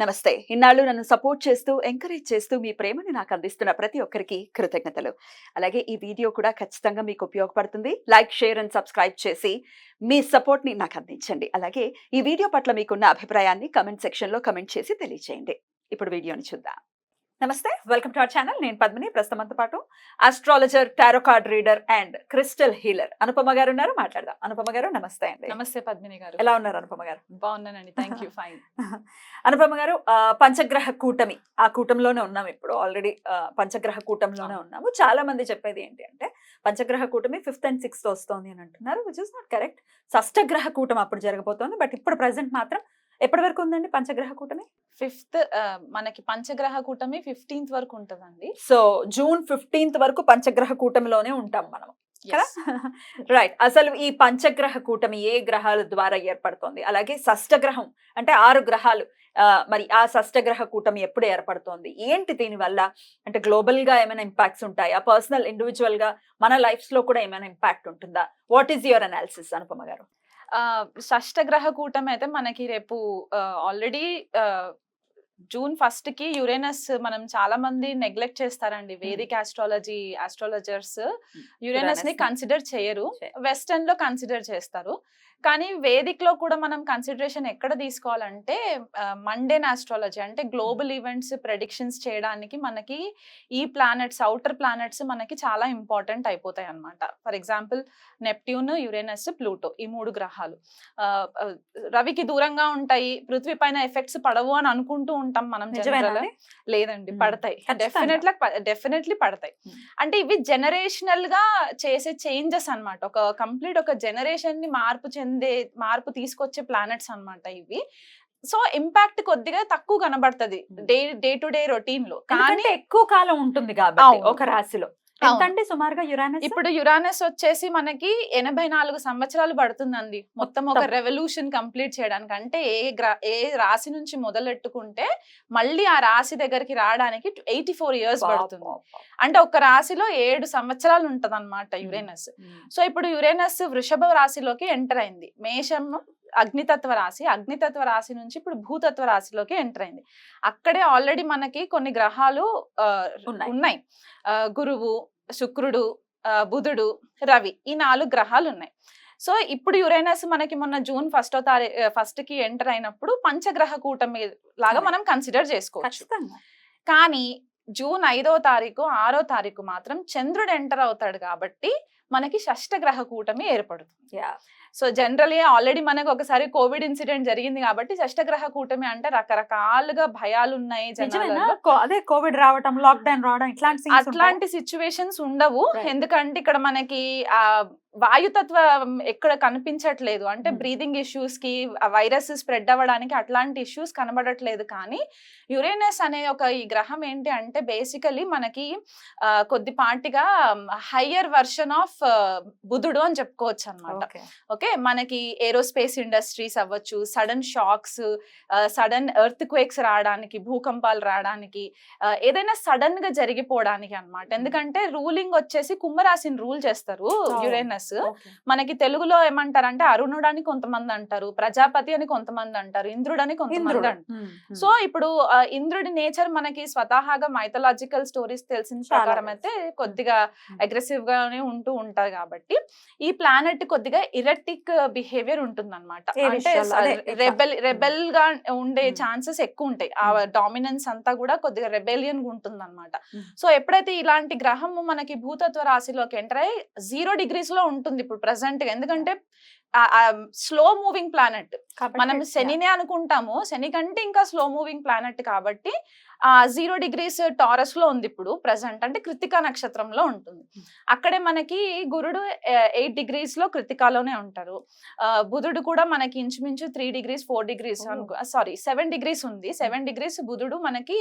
నమస్తే. ఇన్నాళ్ళు నన్ను సపోర్ట్ చేస్తూ, ఎంకరేజ్ చేస్తూ మీ ప్రేమని నాకు అందిస్తున్న ప్రతి ఒక్కరికి కృతజ్ఞతలు. అలాగే ఈ వీడియో కూడా ఖచ్చితంగా మీకు ఉపయోగపడుతుంది. లైక్, షేర్ అండ్ సబ్స్క్రైబ్ చేసి మీ సపోర్ట్‌ని నాకు అందించండి. అలాగే ఈ వీడియో పట్ల మీకున్న అభిప్రాయాన్ని కామెంట్ సెక్షన్‌లో కామెంట్ చేసి తెలియజేయండి. ఇప్పుడు వీడియోని చూద్దాం. నమస్తే, వెల్కమ్ టు అవర్ ఛానల్. నేను పద్మిని. ప్రస్తుతం మనతో పాటు astrologer, tarot card reader and crystal healer Anupama గారు ఉన్నారు. మాట్లాడదాం. అనుపమ గారు నమస్తే అండి. నమస్తే పద్మిని గారు. ఎలా ఉన్నారు అనుపమ గారు? బాగున్నానండి, థ్యాంక్ యూ. ఫైన్. అనుపమ గారు, పంచగ్రహ కూటమి, ఆ కూటంలోనే ఉన్నాం ఇప్పుడు. ఆల్రెడీ పంచగ్రహ కూటంలోనే ఉన్నాము. చాలా మంది చెప్పేది ఏంటి అంటే పంచగ్రహ కూటమి 5th and 6th వస్తోంది అని అంటున్నారు, విచ్ ఇస్ నాట్ కరెక్ట్. షష్టగ్రహ కూటమి అప్పుడు జరగబోతోంది. బట్ ఇప్పుడు ప్రెసెంట్ మాత్రం ఎప్పటి వరకు ఉందండి పంచగ్రహ కూటమి? 5th మనకి పంచగ్రహ కూటమి 15th వరకు ఉంటదండి. సో జూన్ 15th వరకు పంచగ్రహ కూటమిలోనే ఉంటాం మనం. రైట్. అసలు ఈ పంచగ్రహ కూటమి ఏ గ్రహాల ద్వారా ఏర్పడుతోంది? అలాగే షష్టగ్రహం అంటే 6 గ్రహాలు, మరి ఆ షష్టగ్రహ కూటమి ఎప్పుడు ఏర్పడుతోంది? ఏంటి దీనివల్ల? అంటే గ్లోబల్ గా ఏమైనా ఇంపాక్ట్స్ ఉంటాయా? పర్సనల్ ఇండివిజువల్ గా మన లైఫ్స్ లో కూడా ఏమైనా ఇంపాక్ట్ ఉంటుందా? What is your analysis Anupama గారు? షష్టగ్రహ కూటమి అయితే మనకి రేపు ఆల్రెడీ జూన్ 1st కి యురేనస్, మనం చాలా మంది నెగ్లెక్ట్ చేస్తారండి. వేదిక్ ఆస్ట్రాలజర్స్ యురేనస్ ని కన్సిడర్ చేయరు, వెస్టర్న్ లో కన్సిడర్ చేస్తారు. కానీ వేదిక్ లో కూడా మనం కన్సిడరేషన్ ఎక్కడ తీసుకోవాలంటే మండేన్ ఆస్ట్రాలజీ, అంటే గ్లోబల్ ఈవెంట్స్ ప్రెడిక్షన్స్ చేయడానికి మనకి ఈ ప్లానెట్స్, అవుటర్ ప్లానెట్స్ మనకి చాలా ఇంపార్టెంట్ అయిపోతాయి అన్నమాట. For example Neptune, Uranus, Pluto, ఈ 3 గ్రహాలు రవికి దూరంగా ఉంటాయి, పృథ్వీ పైన ఎఫెక్ట్స్ పడవు అని అనుకుంటూ ఉంటాం మనం. లేదండి, పడతాయి. డెఫినెట్లీ పడతాయి. అంటే ఇవి జనరేషనల్ గా చేసే చేంజెస్ అన్నమాట. ఒక కంప్లీట్ ఒక జనరేషన్ ని మార్పు తీసుకొచ్చే ప్లానెట్స్ అన్నమాట ఇవి. సో ఇంపాక్ట్ కొద్దిగా తక్కువ కనబడుతుంది డే టు డే రొటీన్ లో, కానీ ఎక్కువ కాలం ఉంటుంది కాబట్టి ఒక రాశిలో. ఎంతండి సుమారుగా యురానస్? ఇప్పుడు యురానస్ వచ్చేసి మనకి 84 సంవత్సరాలు పడుతుందండి మొత్తం ఒక రెవల్యూషన్ కంప్లీట్ చేయడానికి. అంటే ఏ రాశి నుంచి మొదలెట్టుకుంటే మళ్ళీ ఆ రాశి దగ్గరికి రావడానికి 84 years పడుతుంది. అంటే ఒక రాశిలో 7 సంవత్సరాలు ఉంటది అనమాట యురేనస్. సో ఇప్పుడు యురేనస్ వృషభ రాశిలోకి ఎంటర్ అయింది. మేషం అగ్నితత్వ రాశి నుంచి ఇప్పుడు భూతత్వ రాశిలోకి ఎంటర్ అయింది. అక్కడే ఆల్రెడీ మనకి కొన్ని గ్రహాలు ఉన్నాయి. గురువు, శుక్రుడు, బుధుడు, రవి, ఈ 4 గ్రహాలు ఉన్నాయి. సో ఇప్పుడు యురేనస్ మనకి మొన్న జూన్ 1st కి ఎంటర్ అయినప్పుడు పంచగ్రహ కూటమి లాగా మనం కన్సిడర్ చేసుకోవచ్చు. కానీ జూన్ 5వ తారీఖు 6వ తారీఖు మాత్రం చంద్రుడు ఎంటర్ అవుతాడు కాబట్టి మనకి షష్టగ్రహ కూటమి ఏర్పడుతుంది. సో జనరలీ ఆల్రెడీ మనకు ఒకసారి కోవిడ్ ఇన్సిడెంట్ జరిగింది కాబట్టి షష్టగ్రహ కూటమి అంటే రకరకాలుగా భయాలు ఉన్నాయి జనాలలో. అదే కోవిడ్ రావడం, లాక్డౌన్ రావడం, అట్లాంటి సిచ్యువేషన్స్ ఉండవు. ఎందుకంటే ఇక్కడ మనకి ఆ వాయుతత్వం ఎక్కడ కనిపించట్లేదు. అంటే బ్రీదింగ్ ఇష్యూస్ కి, వైరస్ స్ప్రెడ్ అవ్వడానికి అట్లాంటి ఇష్యూస్ కనబడట్లేదు. కానీ యురేనస్ అనే ఈ గ్రహం ఏంటి అంటే బేసికలీ మనకి కొద్దిపాటిగా హయ్యర్ వర్షన్ ఆఫ్ బుధుడు అని చెప్పుకోవచ్చు అనమాట. ఓకే, మనకి ఏరోస్పేస్ ఇండస్ట్రీస్ అవ్వచ్చు, sudden shocks, sudden earthquakes రావడానికి, భూకంపాలు రావడానికి, ఏదైనా సడన్ గా జరిగిపోవడానికి అన్నమాట. ఎందుకంటే రూలింగ్ వచ్చేసి కుంభరాశిని రూల్ చేస్తారు యురేనస్. మనకి తెలుగులో ఏమంటారంటే అరుణుడు అని కొంతమంది అంటారు, ప్రజాపతి అని కొంతమంది అంటారు, ఇంద్రుడు అని కొంతమంది అంటారు. సో ఇప్పుడు ఇంద్రుడి నేచర్ మనకి స్వతహాగా మైథలాజికల్ స్టోరీస్ తెలిసిన ప్రకారం అయితే కొద్దిగా అగ్రెసివ్ గానే ఉంటూ ఉంటారు. కాబట్టి ఈ ప్లానెట్ కొద్దిగా ఇరెటిక్ బిహేవియర్ ఉంటుంది అనమాట. అంటే రెబెల్ గా ఉండే ఛాన్సెస్ ఎక్కువ ఉంటాయి. ఆ డామినెన్స్ అంతా కూడా కొద్దిగా రెబెలియన్ గా ఉంటుంది అనమాట. సో ఎప్పుడైతే ఇలాంటి గ్రహము మనకి భూతత్వ రాశిలోకి ఎంటర్ అయ్యి 0 degrees లో ఉంటుంది ఇప్పుడు ప్రెసెంట్ గా. ఎందుకంటే స్లో మూవింగ్ ప్లానెట్, మనం శనినే అనుకుంటాము, శని కంటే ఇంకా స్లో మూవింగ్ ప్లానెట్ కాబట్టి 0 degrees టారస్ లో ఉంది ఇప్పుడు ప్రెసెంట్. అంటే కృతికా నక్షత్రంలో ఉంటుంది. అక్కడే మనకి గురుడు 8 degrees లో కృతికాలోనే ఉంటారు. బుధుడు కూడా మనకి ఇంచుమించు 3 degrees 4 degrees 7 degrees ఉంది. 7 degrees బుధుడు మనకి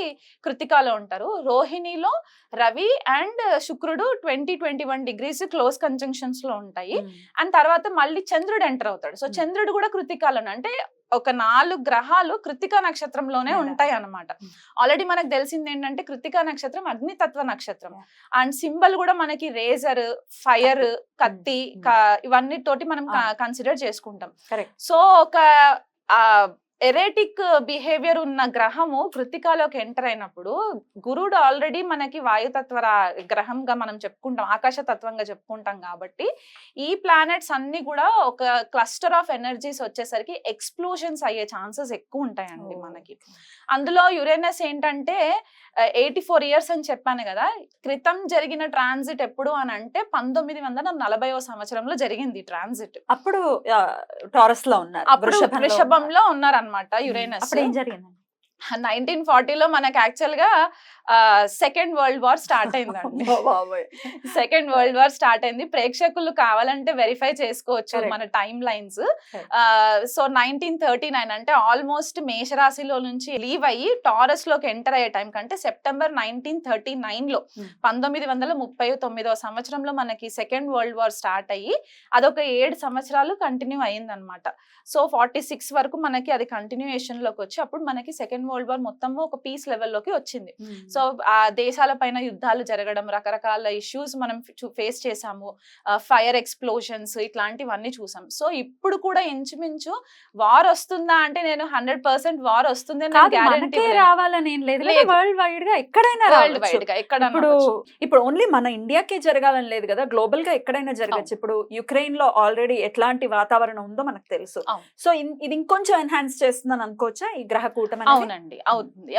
కృతికాలో ఉంటారు. రోహిణిలో రవి అండ్ శుక్రుడు 20-21 degrees క్లోజ్ కంజంక్షన్స్ లో ఉంటాయి. అండ్ తర్వాత మళ్ళీ చంద్రుడు ఎంటర్ అవుతాడు. సో చంద్రుడు కూడా కృతికాలోనే, అంటే ఒక 4 గ్రహాలు కృతికా నక్షత్రంలోనే ఉంటాయి అన్నమాట. ఆల్రెడీ మనకు తెలిసింది ఏంటంటే కృతికా నక్షత్రం అగ్నితత్వ నక్షత్రం. అండ్ సింబల్ కూడా మనకి రేజర్, ఫైర్, కత్తి, ఇవన్నీ తోటి మనం కన్సిడర్ చేసుకుంటాం. సో ఒక ఎరేటిక్ బిహేవియర్ ఉన్న గ్రహము కృత్తికాలోకి ఎంటర్ అయినప్పుడు గురుడు ఆల్రెడీ మనకి వాయుతత్వ గ్రహంగా మనం చెప్పుకుంటాం, ఆకాశ తత్వంగా చెప్పుకుంటాం కాబట్టి ఈ ప్లానెట్స్ అన్ని కూడా ఒక క్లస్టర్ ఆఫ్ ఎనర్జీస్ వచ్చేసరికి ఎక్స్ప్లోజన్స్ అయ్యే ఛాన్సెస్ ఎక్కువ ఉంటాయండి మనకి. అందులో యురేనస్ ఏంటంటే 84 years అని చెప్పాను కదా, క్రితం జరిగిన ట్రాన్సిట్ ఎప్పుడు అని అంటే 1940వ సంవత్సరంలో జరిగింది ట్రాన్సిట్. అప్పుడు టారస్ లో ఉన్నారు, అప్పుడు వృషభంలో ఉన్నారనమాట యురేనస్. అప్పుడు ఏం జరిగింది? 1940లో మనకి యాక్చువల్ గా సెకండ్ వరల్డ్ వార్ స్టార్ట్ అయిందండి. సెకండ్ వరల్డ్ వార్ స్టార్ట్ అయింది. ప్రేక్షకులు కావాలంటే వెరిఫై చేసుకోవచ్చు మన టైమ్ లైన్స్. సో 1939 అంటే ఆల్మోస్ట్ మేషరాశిలో నుంచి లీవ్ అయ్యి టారస్ లోకి ఎంటర్ అయ్యే టైం కంటే సెప్టెంబర్ 1939లో 1939వ సంవత్సరంలో మనకి సెకండ్ వరల్డ్ వార్ స్టార్ట్ అయ్యి అదొక 7 సంవత్సరాలు కంటిన్యూ అయ్యింది అనమాట. సో 46 వరకు మనకి అది కంటిన్యూయేషన్ లోకి వచ్చి అప్పుడు మనకి సెకండ్ వరల్డ్ వార్ మొత్తము ఒక పీస్ లెవెల్లోకి వచ్చింది. సో ఆ దేశాల పైన యుద్ధాలు జరగడం, రకరకాల ఇష్యూస్ మనం ఫేస్ చేసాము, ఫైర్ ఎక్స్ప్లోషన్స్ ఇట్లాంటివన్నీ చూసాం. సో ఇప్పుడు కూడా ఇంచుమించు వార్ వస్తుందా అంటే నేను 100% వార్ వస్తుంది రావాలని ఏం లేదు, వరల్డ్ వైడ్ గా ఎక్కడైనా వరల్డ్ వైడ్ గా ఎక్కడ. ఇప్పుడు ఓన్లీ మన ఇండియాకే జరగాలని లేదు కదా, గ్లోబల్ గా ఎక్కడైనా జరగచ్చు. ఇప్పుడు యుక్రెయిన్ లో ఆల్రెడీ ఎట్లాంటి వాతావరణం ఉందో మనకు తెలుసు. సో ఇది ఇంకొంచెం ఎన్హాన్స్ చేస్తుందని అనుకోవచ్చా ఈ గ్రహ కూటమి? అవునండి,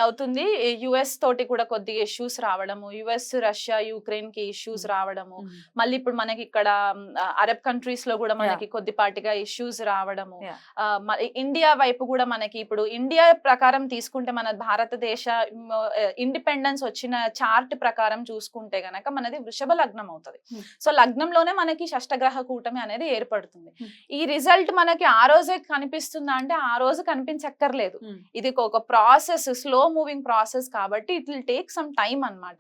అవుతుంది. యుఎస్ తోటి కూడా కొద్దిగా ఇష్యూస్ రావడము, యుఎస్ రష్యా యుక్రెయిన్ కి ఇష్యూస్ రావడము, మళ్ళీ ఇప్పుడు మనకి ఇక్కడ అరబ్ కంట్రీస్ లో కూడా మనకి కొద్దిపాటిగా ఇష్యూస్ రావడము, ఇండియా వైపు కూడా మనకి ఇప్పుడు ఇండియా ప్రకారం తీసుకుంటే మన భారతదేశ ఇండిపెండెన్స్ వచ్చిన చార్ట్ ప్రకారం చూసుకుంటే గనక మనది వృషభ లగ్నం అవుతుంది. సో లగ్నంలోనే మనకి షష్టగ్రహ కూటమి అనేది ఏర్పడుతుంది. ఈ రిజల్ట్ మనకి ఆ రోజే కనిపిస్తుందా అంటే ఆ రోజు కనిపించక్కర్లేదు. ఇది ఒక ప్రాసెస్, స్లో మూవింగ్ ప్రాసెస్ కాబట్టి it will take some time అన్నమాట.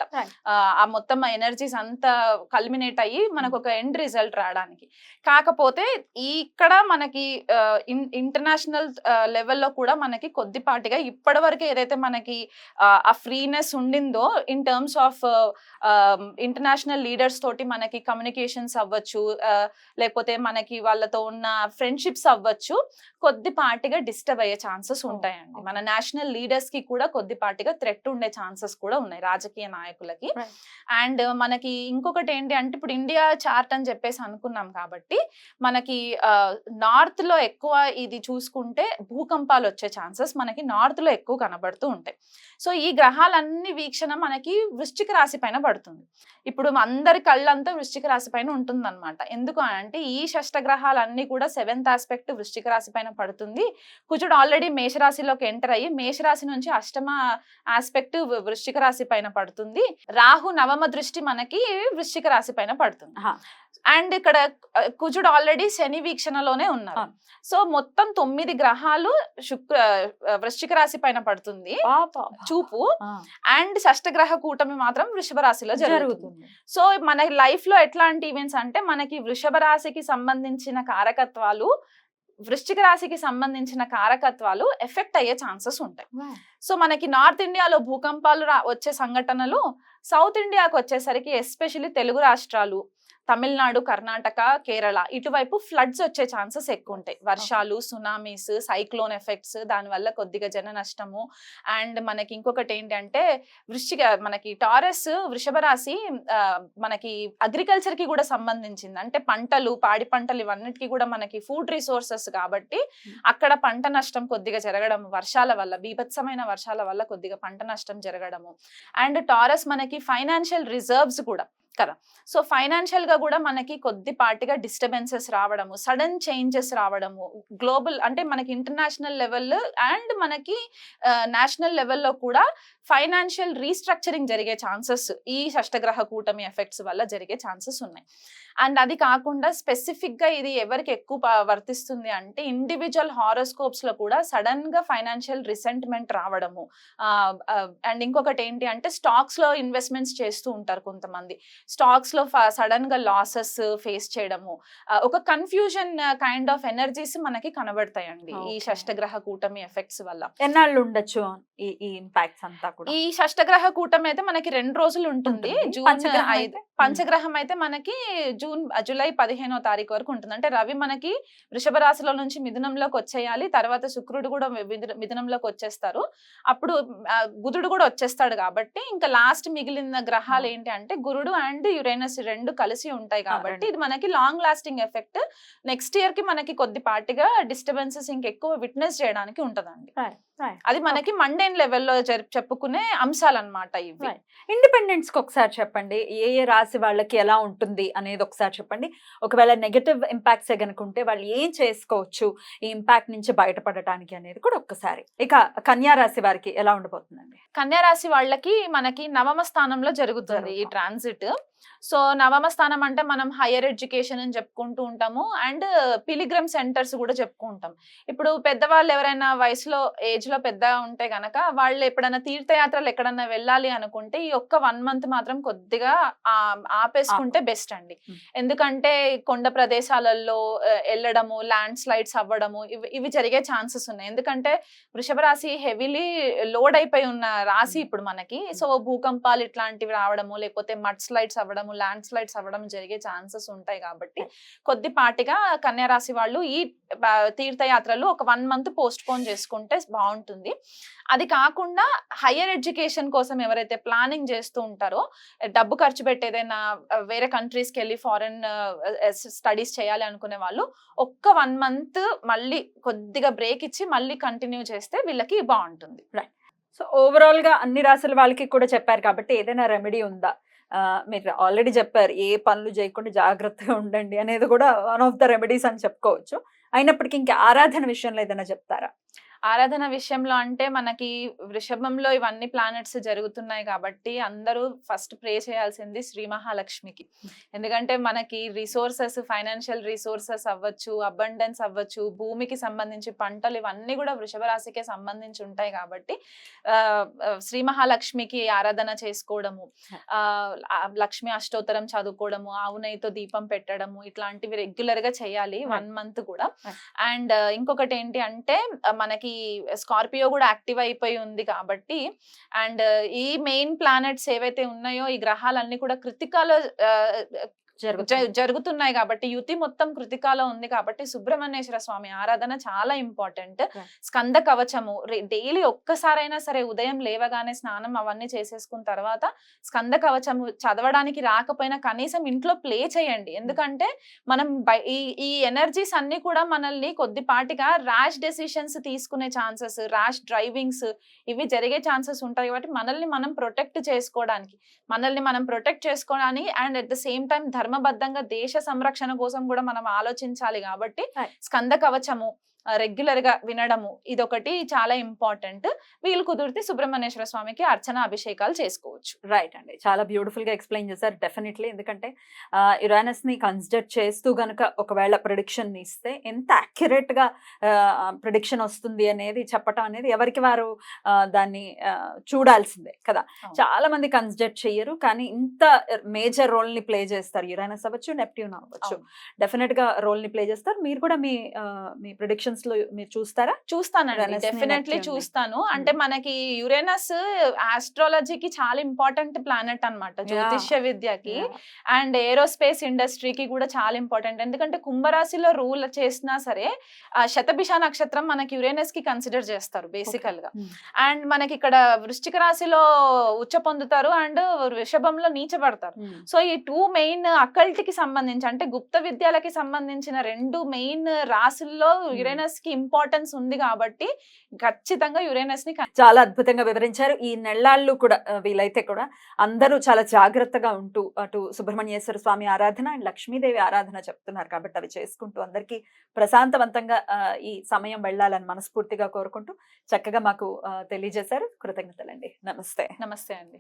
ఆ మొత్తం ఎనర్జీస్ అంతా కల్మినేట్ అయ్యి మనకు ఒక ఎండ్ రిజల్ట్ రావడానికి. కాకపోతే ఇక్కడ మనకి ఇంటర్నేషనల్ లెవెల్లో కూడా మనకి కొద్దిపాటిగా ఇప్పటి వరకు ఏదైతే మనకి ఆ ఫ్రీనెస్ ఉండిందో in terms of international leaders తోటి మనకి కమ్యూనికేషన్స్ అవ్వచ్చు, లేకపోతే మనకి వాళ్ళతో ఉన్న ఫ్రెండ్షిప్స్ అవ్వచ్చు, కొద్దిపాటిగా డిస్టర్బ్ అయ్యే ఛాన్సెస్ ఉంటాయండి. మన నేషనల్ లీడర్స్ కి కూడా కొద్దిపాటిగా థ్రెట్ ఉండే ఛాన్సెస్ కూడా ఉన్నాయి రాజకీయ నాయకులకి. అండ్ మనకి ఇంకొకటి ఏంటి అంటే ఇప్పుడు ఇండియా చార్ట్ అని చెప్పేసి అనుకున్నాం కాబట్టి మనకి నార్త్ లో ఎక్కువ ఇది చూసుకుంటే భూకంపాలు వచ్చే ఛాన్సెస్ మనకి నార్త్ లో ఎక్కువ కనబడుతూ ఉంటాయి. సో ఈ గ్రహాలన్నీ వీక్షణ మనకి వృశ్చిక రాశి పైన పడుతుంది. ఇప్పుడు అందరి కళ్ళంతా వృశ్చిక రాశి పైన ఉంటుంది అనమాట. ఎందుకు అంటే ఈ షష్టగ్రహాలన్నీ కూడా 7th ఆస్పెక్ట్ వృశ్చిక రాశి పైన పడుతుంది. కుజుడు ఆల్రెడీ మేషరాశిలోకి ఎంటర్ అయ్యి మేషరాశి నుంచి 8వ ఆస్పెక్ట్ వృశ్చిక రాశి పైన పడుతుంది. రాహు 9వ దృష్టి మనకి వృశ్చిక రాశి పైన పడుతుంది. అండ్ ఇక్కడ కుజుడు ఆల్రెడీ శని వీక్షణలోనే ఉన్నారు. సో మొత్తం 9 గ్రహాలు వృశ్చిక రాశి పైన పడుతుంది చూపు. అండ్ షష్టగ్రహ కూటమి మాత్రం వృషభ రాశిలో జరుగుతుంది. సో మన లైఫ్ లో ఎట్లాంటి ఈవెంట్స్ అంటే మనకి వృషభ రాశికి సంబంధించిన కారకత్వాలు, వృశ్చిక రాశికి సంబంధించిన కారకత్వాలు ఎఫెక్ట్ అయ్యే ఛాన్సెస్ ఉంటాయి. సో మనకి నార్త్ ఇండియాలో భూకంపాలు వచ్చే సంఘటనలు, సౌత్ ఇండియాకి వచ్చేసరికి ఎస్పెషల్లీ తెలుగు రాష్ట్రాలు, తమిళనాడు, కర్ణాటక, కేరళ ఇటువైపు ఫ్లడ్స్ వచ్చే ఛాన్సెస్ ఎక్కువ ఉంటాయి. వర్షాలు, సునామీస్, సైక్లోన్ ఎఫెక్ట్స్, దానివల్ల కొద్దిగా జన నష్టము. అండ్ మనకి ఇంకొకటి ఏంటంటే మనకి టారస్ వృషభ రాశి మనకి అగ్రికల్చర్ కి కూడా సంబంధించింది. అంటే పంటలు, పాడి పంటలు ఇవన్నిటికీ కూడా మనకి ఫుడ్ రిసోర్సెస్ కాబట్టి అక్కడ పంట నష్టం కొద్దిగా జరగడం, వర్షాల వల్ల, బీభత్సమైన వర్షాల వల్ల కొద్దిగా పంట నష్టం జరగడము. అండ్ టారస్ మనకి ఫైనాన్షియల్ రిజర్వ్స్ కూడా కదా. సో ఫైనాన్షియల్ గా కూడా మనకి కొద్దిపాటిగా డిస్టర్బెన్సెస్ రావడము, సడన్ చేంజెస్ రావడము, గ్లోబల్ అంటే మనకి ఇంటర్నేషనల్ లెవెల్ అండ్ మనకి నేషనల్ లెవెల్లో కూడా ఫైనాన్షియల్ రీస్ట్రక్చరింగ్ జరిగే ఛాన్సెస్ ఈ షష్టగ్రహ కూటమి ఎఫెక్ట్స్ వల్ల జరిగే ఛాన్సెస్ ఉన్నాయి. అండ్ అది కాకుండా స్పెసిఫిక్ గా ఇది ఎవరికి ఎక్కువ వర్తిస్తుంది అంటే ఇండివిజువల్ హారోస్కోప్స్ లో కూడా సడన్ గా ఫైనాన్షియల్ రిసెంట్మెంట్ రావడము. అండ్ ఇంకొకటి ఏంటి అంటే స్టాక్స్ లో ఇన్వెస్ట్మెంట్స్ చేస్తూ ఉంటారు కొంతమంది. స్టాక్స్ లో సడన్ గా లాసెస్ ఫేస్ చేయడము, ఒక కన్ఫ్యూజన్ కైండ్ ఆఫ్ ఎనర్జీస్ మనకి కనబడతాయండి ఈ Okay. షష్టగ్రహ కూటమి ఎఫెక్ట్స్ వల్ల. ఎన్నాళ్ళు ఉండొచ్చు ఈ ఇంపాక్ట్స్ అంతా కూడా? ఈ షష్టగ్రహ కూటమి అయితే మనకి 2 రోజులు ఉంటుంది. ఉంటుంది. జూన్ పంచగ్రహం 5. అయితే? పంచగ్రహం అయితే మనకి జూలై 15వ తారీఖు వరకు ఉంటుంది. అంటే రవి మనకి వృషభ రాశిలో నుంచి మిథునంలోకి వచ్చేయాలి. తర్వాత శుక్రుడు కూడా మిథునంలోకి వచ్చేస్తారు. అప్పుడు బుధుడు కూడా వచ్చేస్తాడు కాబట్టి ఇంకా లాస్ట్ మిగిలిన గ్రహాలు ఏంటి అంటే గురుడు అండ్ యురేనస్ 2 కలిసి ఉంటాయి కాబట్టి ఇది మనకి long lasting effect. Next year కి మనకి కొద్దిపాటిగా డిస్టర్బెన్సెస్ ఇంకెక్కువ విట్నెస్ చేయడానికి ఉంటదండి. అది మనకి మండేన్ లెవెల్లో చెప్పుకునే అంశాలు అన్నమాట ఇవి. ఇండిపెండెన్స్ కి ఒకసారి చెప్పండి, ఏ రాశి వాళ్ళకి ఎలా ఉంటుంది అనేది ఒకసారి చెప్పండి. ఒకవేళ నెగటివ్ ఇంపాక్ట్స్ గనుక ఉంటే వాళ్ళు ఏం చేసుకోవచ్చు ఈ ఇంపాక్ట్ నుంచి బయటపడటానికి అనేది కూడా ఒక్కసారి. ఇక కన్యా రాశి వారికి ఎలా ఉండబోతుందండి? కన్యా రాశి వాళ్ళకి మనకి నవమ స్థానంలో జరుగుతుంది ఈ ట్రాన్సిట్. సో నవమ స్థానం అంటే మనం హైయర్ ఎడ్యుకేషన్ అని చెప్పుకుంటూ ఉంటాము అండ్ పిలిగ్రమ్ సెంటర్స్ కూడా చెప్పుకుంటాం. ఇప్పుడు పెద్దవాళ్ళు ఎవరైనా వయసులో ఏజ్ లో పెద్ద ఉంటే గనక వాళ్ళు ఎప్పుడైనా తీర్థయాత్రలు ఎక్కడన్నా వెళ్ళాలి అనుకుంటే ఈ ఒక్క 1 month మాత్రం కొద్దిగా ఆపేసుకుంటే బెస్ట్ అండి. ఎందుకంటే కొండ ప్రదేశాలలో వెళ్ళడము, ల్యాండ్ స్లైడ్స్ అవ్వడము ఇవి జరిగే ఛాన్సెస్ ఉన్నాయి. ఎందుకంటే వృషభ రాశి హెవీలీ లోడ్ అయిపోయి ఉన్న రాశి ఇప్పుడు మనకి. సో భూకంపాలు ఇట్లాంటివి రావడము, లేకపోతే మడ్ స్లైడ్స్ అవ్వడము, ల్యాండ్ స్లైడ్స్ అవ్వడం జరిగే ఛాన్సెస్ ఉంటాయి కాబట్టి కొద్దిపాటిగా కన్యా రాశి వాళ్ళు ఈ తీర్థయాత్రలు ఒక 1 month పోస్ట్ పోన్ చేసుకుంటే బాగుంటుంది. అది కాకుండా హైయర్ ఎడ్యుకేషన్ కోసం ఎవరైతే ప్లానింగ్ చేస్తూ ఉంటారో, డబ్బు ఖర్చు పెట్టి ఏదైనా వేరే కంట్రీస్కి వెళ్ళి ఫారెన్ స్టడీస్ చేయాలి అనుకునే వాళ్ళు ఒక్క 1 month మళ్ళీ కొద్దిగా బ్రేక్ ఇచ్చి మళ్ళీ కంటిన్యూ చేస్తే వీళ్ళకి బాగుంటుంది. సో ఓవరాల్ గా అన్ని రాశుల వాళ్ళకి కూడా చెప్పారు కాబట్టి ఏదైనా రెమెడీ ఉందా? మీరు ఆల్రెడీ చెప్పారు ఏ పనులు చేయకుండా జాగ్రత్తగా ఉండండి అనేది కూడా వన్ ఆఫ్ ద రెమెడీస్ అని చెప్పుకోవచ్చు. అయినప్పటికీ ఇంకా ఆరాధన విషయంలో ఏదైనా చెప్తారా? ఆరాధన విషయంలో అంటే మనకి వృషభంలో ఇవన్నీ ప్లానెట్స్ జరుగుతున్నాయి కాబట్టి అందరూ ఫస్ట్ ప్రే చేయాల్సింది శ్రీ మహాలక్ష్మికి. ఎందుకంటే మనకి రిసోర్సెస్, ఫైనాన్షియల్ రిసోర్సెస్ అవ్వచ్చు, అబండెన్స్ అవ్వచ్చు, భూమికి సంబంధించి పంటలు ఇవన్నీ కూడా వృషభ రాశికే సంబంధించి ఉంటాయి కాబట్టి శ్రీ మహాలక్ష్మికి ఆరాధన చేసుకోవడము, లక్ష్మి అష్టోత్తరం చదువుకోవడము, ఆవు నెయ్యితో దీపం పెట్టడము ఇట్లాంటివి రెగ్యులర్ గా చేయాలి 1 month కూడా. అండ్ ఇంకొకటి ఏంటి అంటే మనకి స్కార్పియో కూడా యాక్టివ్ అయిపోయి ఉంది కాబట్టి అండ్ ఈ మెయిన్ ప్లానెట్స్ ఏవైతే ఉన్నాయో ఈ గ్రహాలన్నీ కూడా కృతికాలో జరుగుతున్నాయి కాబట్టి యుతి మొత్తం కృతికాలో ఉంది కాబట్టి సుబ్రహ్మణ్యేశ్వర స్వామి ఆరాధన చాలా ఇంపార్టెంట్. స్కంద కవచము డైలీ ఒక్కసారైనా సరే ఉదయం లేవగానే స్నానం అవన్నీ చేసేసుకున్న తర్వాత స్కంద కవచము చదవడానికి రాకపోయినా కనీసం ఇంట్లో ప్లే చేయండి. ఎందుకంటే మనం ఈ ఎనర్జీస్ అన్ని కూడా మనల్ని కొద్దిపాటిగా ర్యాష్ డెసిషన్స్ తీసుకునే ఛాన్సెస్, ర్యాష్ డ్రైవింగ్స్ ఇవి జరిగే ఛాన్సెస్ ఉంటాయి కాబట్టి మనల్ని మనం ప్రొటెక్ట్ చేసుకోవడానికి and at the same time ధర్మబద్ధంగా దేశ సంరక్షణ కోసం కూడా మనం ఆలోచించాలి కాబట్టి స్కంద కవచము రెగ్యులర్ గా వినడము ఇదొకటి చాలా ఇంపార్టెంట్. వీళ్ళు కుదిరితే సుబ్రహ్మణ్యేశ్వర స్వామికి అర్చన అభిషేకాలు చేసుకోవచ్చు. రైట్ అండి, చాలా బ్యూటిఫుల్ గా ఎక్స్ప్లెయిన్ చేశారు. డెఫినెట్లీ ఎందుకంటే యురేనస్ ని కన్సిడర్ చేస్తూ గనుక ఒకవేళ ప్రిడిక్షన్ ఇస్తే ఎంత అక్యురేట్ గా ప్రిడిక్షన్ వస్తుంది అనేది చెప్పటం అనేది ఎవరికి వారు దాన్ని చూడాల్సిందే కదా. చాలా మంది కన్సిడర్ చెయ్యరు కానీ ఇంత మేజర్ రోల్ ని ప్లే చేస్తారు. యురేనస్ అవ్వచ్చు, నెప్ట్యూన్ అవ్వచ్చు, డెఫినెట్ గా రోల్ ని ప్లే చేస్తారు. మీరు కూడా మీ ప్రిడిక్షన్స్ లో మీరు చూస్తారా? చూస్తానండి, డెఫినెట్లీ చూస్తాను. అంటే మనకి యురేనస్ ఆస్ట్రాలజీకి చాలా ఇంపార్టెంట్ ప్లానెట్ అన్నమాట, జ్యోతిష్య విద్యకి అండ్ ఏరోస్పేస్ ఇండస్ట్రీకి కూడా చాలా ఇంపార్టెంట్. ఎందుకంటే కుంభరాశిలో రూల్ చేసినా సరే శతభిష నక్షత్రం మనకి యురేనస్ కి కన్సిడర్ చేస్తారు బేసికల్ గా. అండ్ మనకి ఇక్కడ వృశ్చిక రాశిలో ఉచ్చ పొందుతారు అండ్ వృషభంలో నీచబడతారు. సో ఈ 2 మెయిన్ అకల్ట్ కి సంబంధించి అంటే గుప్త విద్యలకి సంబంధించిన 2 మెయిన్ రాశుల్లో యురేనస్ కి ఇంపార్టెన్స్ ఉంది కాబట్టి ఖచ్చితంగా యురేనస్ ని చాలా అద్భుతంగా వివరించారు. ఈ నెల్లాళ్ళు కూడా వీలైతే కూడా అందరూ చాలా జాగ్రత్తగా ఉంటూ అటు సుబ్రహ్మణ్యేశ్వర స్వామి ఆరాధన అండ్ లక్ష్మీదేవి ఆరాధన చెప్తున్నారు కాబట్టి అవి చేసుకుంటూ అందరికీ ప్రశాంతవంతంగా ఈ సమయం వెళ్ళాలని మనస్ఫూర్తిగా కోరుకుంటూ చక్కగా మాకు తెలియజేశారు. కృతజ్ఞతలండి. నమస్తే. నమస్తే అండి.